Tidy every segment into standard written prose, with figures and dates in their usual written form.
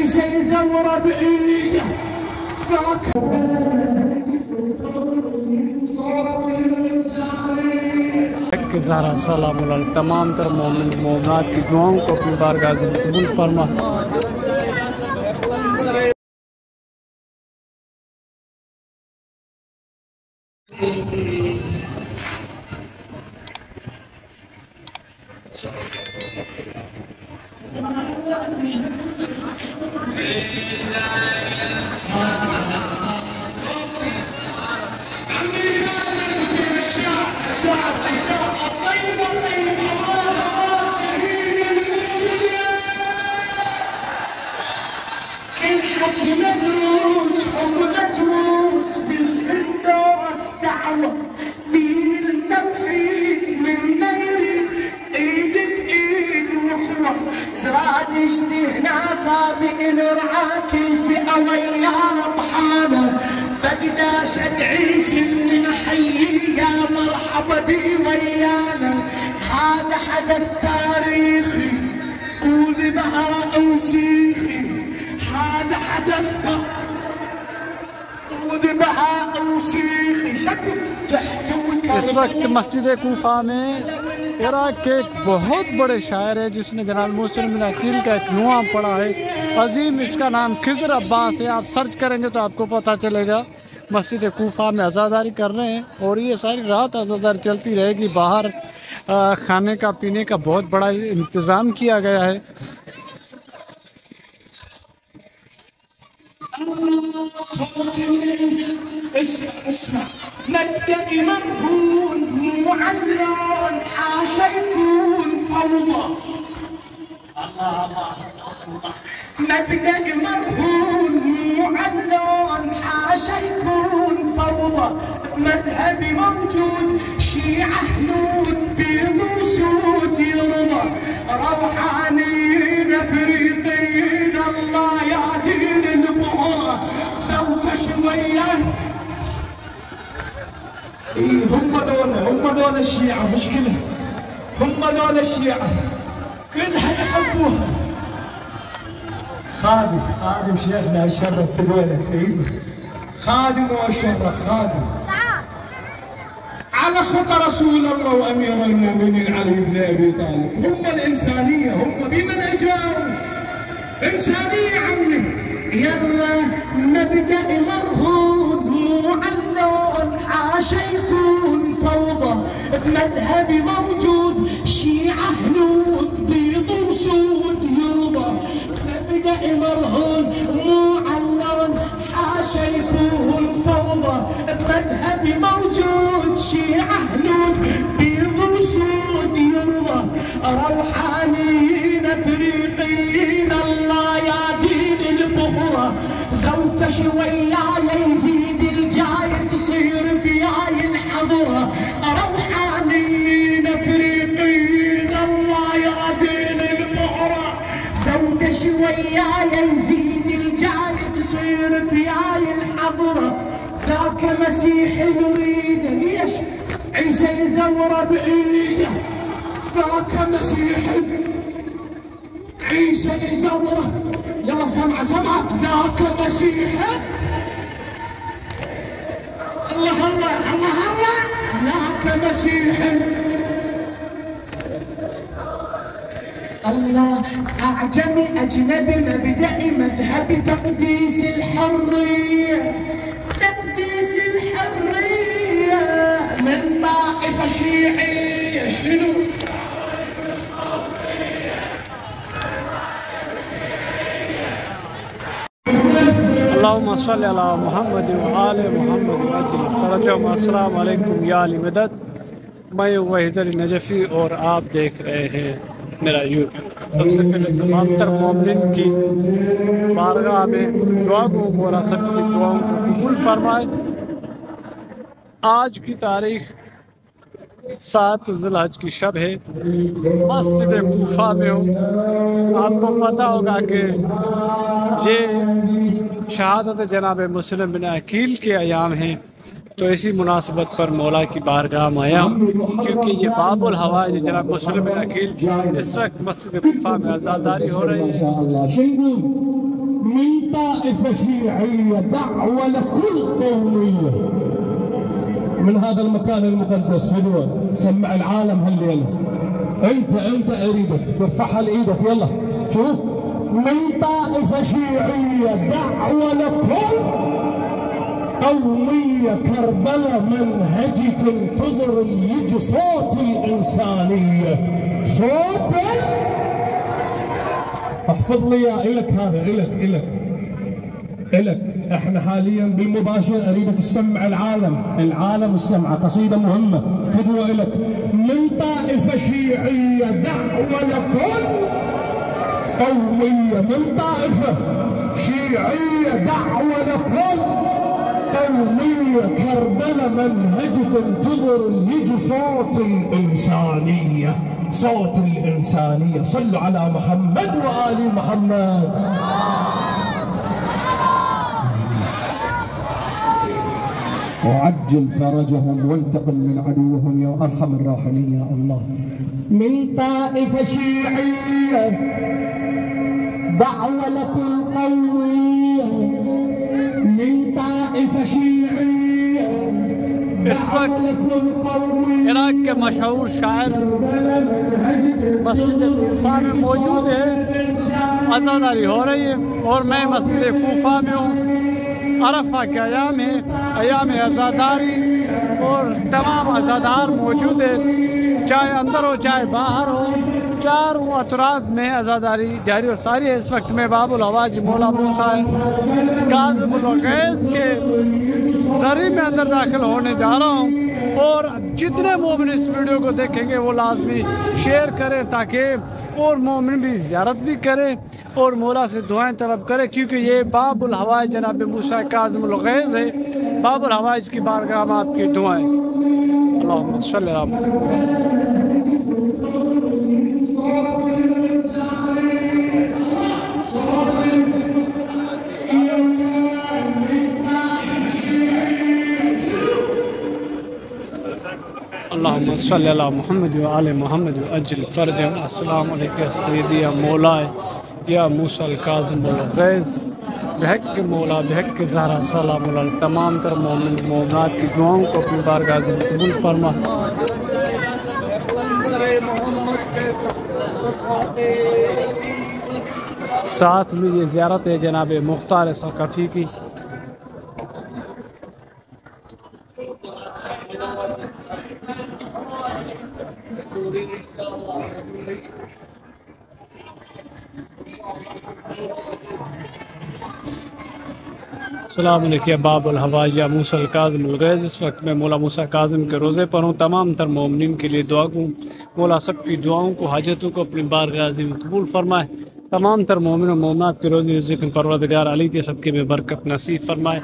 عيسى يزوره بإيده ज़हरा सलाम तमाम तर मोमिन मोमिनात की दुआओं को अपनी बारगाह से कबूल फरमा। الحكي مدروس ومدروس بالهندوس دعوة دين التوحيد من نيل ايد بايد واخوة زراد اشتهنا سابق نرعاك الفئة ويانا بحالة بقداش ادعيش اني نحيي يا مرحبا بي ويانا هذا حدث تاريخي وذبها اوسيخي هذا حدث وذبها اوسيخي شكل تحتوي। इस वक्त मस्जिद कूफा में इराक के एक बहुत बड़े शायर है जिसने जनाब मोहसिन बिन अकील का एक नुआ पढ़ा है अजीम, इसका नाम खिज़र अब्बास है। आप सर्च करेंगे तो आपको पता चलेगा। मस्जिद कूफा में अज़ादारी कर रहे हैं और ये सारी रात अज़ादारी चलती रहेगी। बाहर खाने का पीने का बहुत बड़ा इंतज़ाम किया गया है। اسمع اسمع مبدأ مرهون معلن حاشا يكون فوضى. الله الله الله مبدأ مرهون معلن حاشا يكون فوضى. مذهبي موجود شيعة هنود بيض وسود يرضى. روحانيين افريقيين الله يا دين البهرة سوت شوية. هم دول الشيعة مشكلة، هم دول الشيعة كلها يحبوها. خادم شيخنا الشرف في دولك سيدنا، خادم والشرف خادم على خطى رسول الله وامير المؤمنين علي بن ابي طالب. هم الانسانيه، هم بمن اجاوا انسانيه عمي. يلا نبدا مرهون معلن حاشا يكون فوضى. بمذهبي موجود شيعه هنود بيض وسود يرضى. نبدا مرهون معلن حاشا يكون فوضى. بمذهبي موجود شيعة هنود بيض وسود يرضى. روحانيين افريقيين الله يا دين البهرة زوت شوية يزيد الجاي تصير فياي الحضرة. روحانيين افريقيين الله يا دين البهرة زوت شوية يزيد الجاي تصير فياي الحضرة. ذاك مسيح يريد ليش عيسى يزوره بإيده. ذاك مسيح عيسى يزوره. يلا سمع ذاك مسيح الله الله الله الله ذاك مسيح الله. أعجمي أجنبي مبدئي مذهبي تقديس الحرية. تقديس الحرية من طائفة شيعية شنو؟ अल्लाहुम्मा सल्ली अला मुहम्मद व आले मुहम्मद अज्जल फरजहुम। अस्सलाम वालेकुम या अली मदद। मैं वहीद अली नजफ़ी और आप देख रहे हैं मेरा यूट्यूब। सबसे पहले तमाम तर मोमिन की बारगाह में दुआ को बोला सबकी दुआओं को कबूल फरमाए। आज की तारीख 7 ज़िलहज की शब है। मस्जिद कूफा में हो। आपको पता होगा कि ये शहादत जनाब मुस्लिम बिन अकील के अयाम हैं, तो इसी मुनासिबत पर मौला की बारगाह में आया हूँ क्योंकि ये बाबुल हवा है जनाब मुस्लिम बिन अकील इस वक्त मस्जिद कूफा में आज़ादारी हो रही है। من طائفة شيعية، دعوة لكل قومية من هذا المكان المقدس. فدوى سمع العالم هالليلة. انت اريدك ترفعها لايدك، يلا شوف. من طائفة شيعية، دعوة لكل قومية، كربلاء منهجي تنتظر يجي صوت الإنسانية، صوت. احفظ لي اياه، الك هذا، الك. احنا حاليا بالمباشر اريدك تسمع العالم السمعة، قصيدة مهمة. فدوى الك. من طائفة شيعية، دعوة لكل قومية. من طائفة شيعية، دعوة لكل قومية، كربلاء منهج تنتظر يجي صوت الإنسانية، صوت الإنسانية. صلوا على محمد وآل محمد. وعجل فرجهم وانتقم من عدوهم يا أرحم الراحمين يا الله. من طائفة شيعية، دعوة لكل قومية. من طائفة شيعية، اس وقت عراق کے مشہور شاعر مسجد کوفہ میں موجود ہے، عزاداری ہو رہی ہے اور میں مسجد کوفہ میں ہوں۔ عرفہ کے ایام ہے، ایام عزاداری، اور تمام عزادار موجود ہے، چاہے اندر ہو چاہے باہر ہو، چاروں اطراف میں عزاداری جاری اور ساری ہے۔ اس وقت میں باب الحواج مولا موسیٰ کاظم الغیث کے ذریعے میں اندر داخل ہونے جا رہا ہوں، اور جتنے مومن اس ویڈیو کو دیکھیں گے وہ لازمی شیئر کریں تاکہ اور مومن بھی زیارت بھی کریں اور مولا سے دعائیں طلب کریں، کیونکہ یہ باب الحوائج جناب موسیٰ کاظم الغیث ہے۔ باب الحوائج کی بارگاہ میں آپ کی دعائیں۔ اللہم صلی اللہ علیہ وسلم۔ اللہم صلی اللہ محمد و آل محمد و اجل فرجہم۔ السلام علیکم یا سیدی یا مولا یا موسیٰ الکاظم الغیث، بحق مولا بحق زہرا سلام علیہ۔ تمام تر مومن مومنات کی دعاؤں کو اپنی بارگاہ سے قبول فرما۔ ساتھ میں یہ زیارت ہے جناب مختار ثقفی کی۔ السلام علیکم باب الحواج یا موسیٰ الکاظم الغیث۔ اس وقت میں مولا موسیٰ کاظم کے روزے پر ہوں۔ تمام تر مومنین کے لیے دعا کو مولا سب کی دعاؤں کو حاجتوں کو اپنی بارگاہ عظیم قبول فرمائے۔ تمام تر مومن و مومنات کے روزی رزق پروردگار علی کے صدقے میں برکت نصیب فرمائے،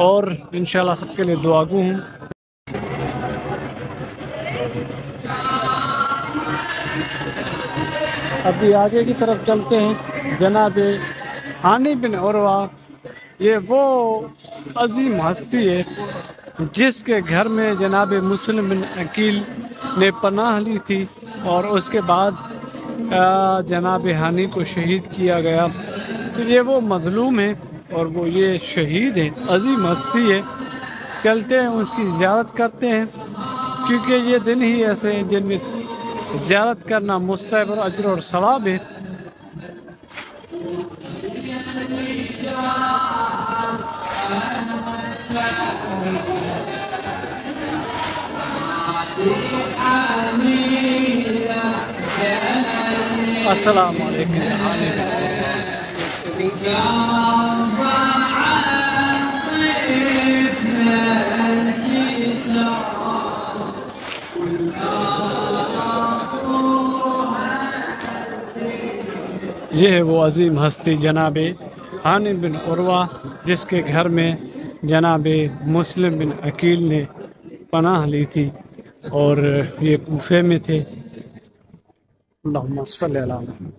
اور انشاءاللہ سب کے لیے دعا گو ہوں۔ ابھی آگے کی طرف چلتے ہیں۔ جناب ہانی بن عروہ، یہ وہ عظیم ہستی ہے جس کے گھر میں جناب مسلم بن عقیل نے پناہ لی تھی، اور اس کے بعد جناب ہانی کو شہید کیا گیا۔ تو یہ وہ مظلوم ہے اور وہ یہ شہید ہے، عظیم ہستی ہے۔ چلتے ہیں اس کی زیارت کرتے ہیں، کیونکہ یہ دن ہی ایسے ہیں جن میں زیارت کرنا مستحب اور اجر اور ثواب ہے۔ السلام علیکم۔ یہ ہے وہ عظیم ہستی جناب ہانی بن عروہ جس کے گھر میں جناب مسلم بن عقیل نے پناہ لی تھی، اور یہ کوفے میں تھے۔ اللہم صلی اللہ علیہ وسلم۔